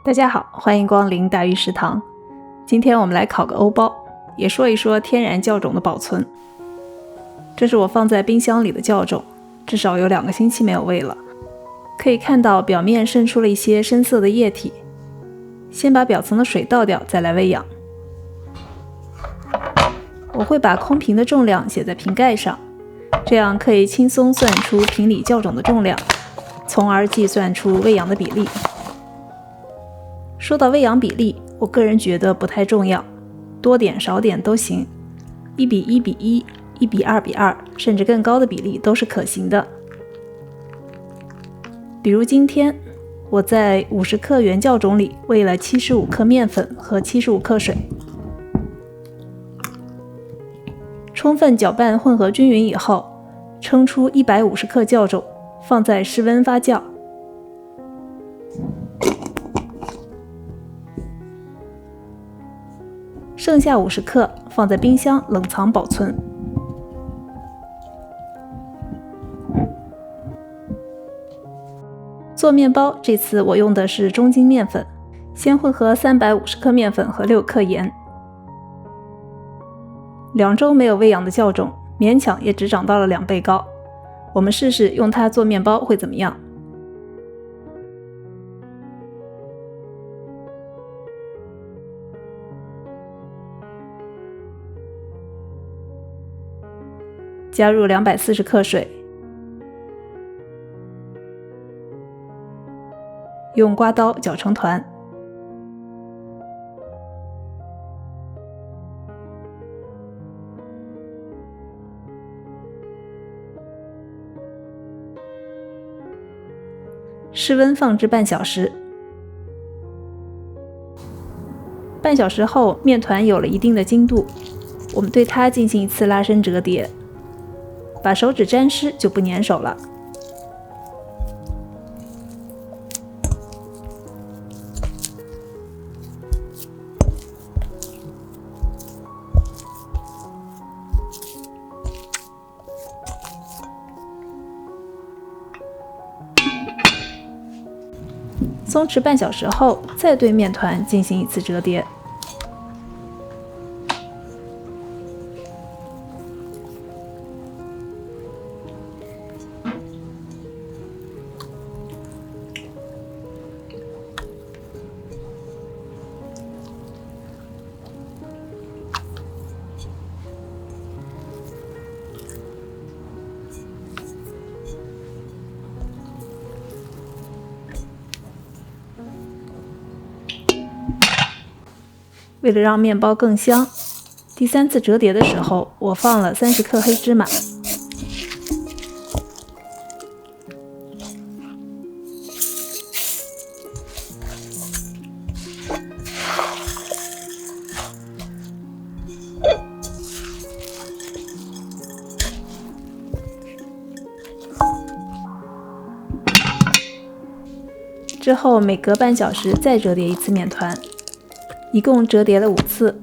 大家好，欢迎光临大鱼食堂。今天我们来烤个欧包，也说一说天然酵种的保存。这是我放在冰箱里的酵种，至少有2个星期没有喂了。可以看到表面渗出了一些深色的液体，先把表层的水倒掉，再来喂养。我会把空瓶的重量写在瓶盖上，这样可以轻松算出瓶里酵种的重量，从而计算出喂养的比例。说到喂养比例，我个人觉得不太重要，多点少点都行，1:1:1、1:2:2，甚至更高的比例都是可行的。比如今天我在50克原酵种里喂了75克面粉和75克水，充分搅拌混合均匀以后，称出150克酵种，放在室温发酵。剩下50克放在冰箱冷藏保存。做面包，这次我用的是中筋面粉，先混合350克面粉和6克盐。2周没有喂养的酵种，勉强也只长到了2倍高。我们试试用它做面包会怎么样。加入240克水，用刮刀搅成团。室温放置半小时。半小时后，面团有了一定的筋度，我们对它进行一次拉伸折叠，把手指沾湿就不粘手了。松弛半小时后，再对面团进行一次折叠。为了让面包更香，第3次折叠的时候，我放了30克黑芝麻。之后每隔半小时再折叠一次面团。一共折叠了5次。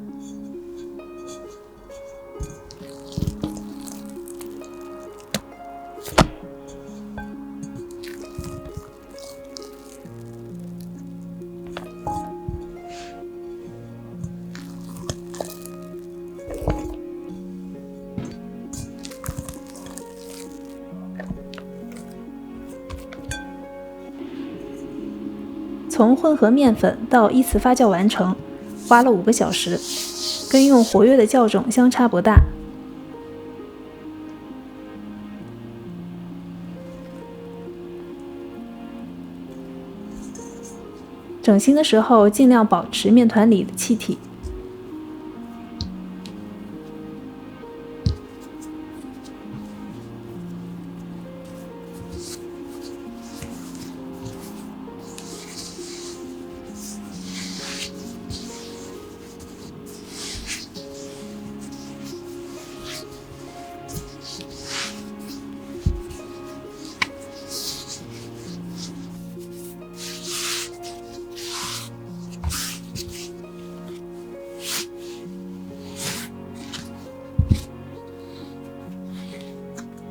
从混合面粉到依次发酵完成，花了5个小时，跟用活跃的酵种相差不大。整形的时候尽量保持面团里的气体。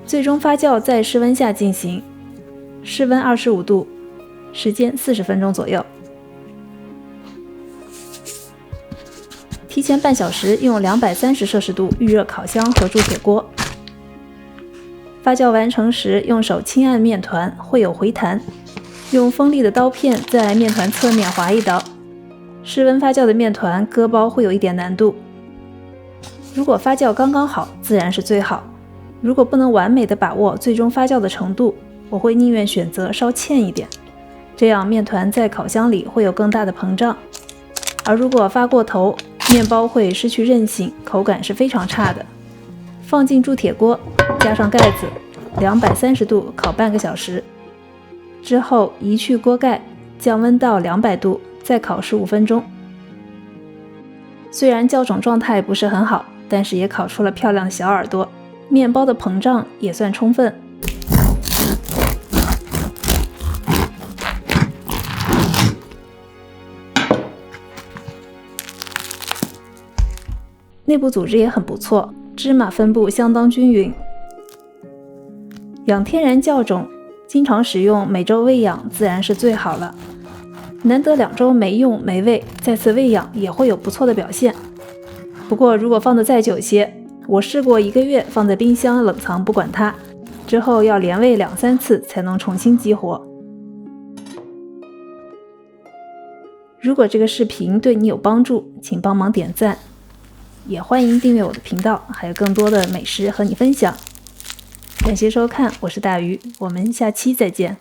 最终发酵在室温下进行，室温25度，时间40分钟左右。提前半小时用230摄氏度预热烤箱和铸铁锅。发酵完成时，用手轻按面团，会有回弹。用锋利的刀片在面团侧面划一刀。室温发酵的面团割包会有一点难度。如果发酵刚刚好，自然是最好。如果不能完美的把握最终发酵的程度，我会宁愿选择稍欠一点，这样面团在烤箱里会有更大的膨胀。而如果发过头，面包会失去韧性，口感是非常差的。放进铸铁锅，加上盖子，230度烤半个小时。之后移去锅盖，降温到200度，再烤15分钟。虽然酵种状态不是很好，但是也烤出了漂亮的小耳朵，面包的膨胀也算充分。内部组织也很不错，芝麻分布相当均匀。养天然酵种，经常使用，每周喂养自然是最好了。难得2周没用没喂，再次喂养也会有不错的表现。不过如果放得再久些，我试过1个月放在冰箱冷藏不管它，之后要连喂2-3次才能重新激活。如果这个视频对你有帮助，请帮忙点赞。也欢迎订阅我的频道，还有更多的美食和你分享。感谢收看，我是大鱼，我们下期再见。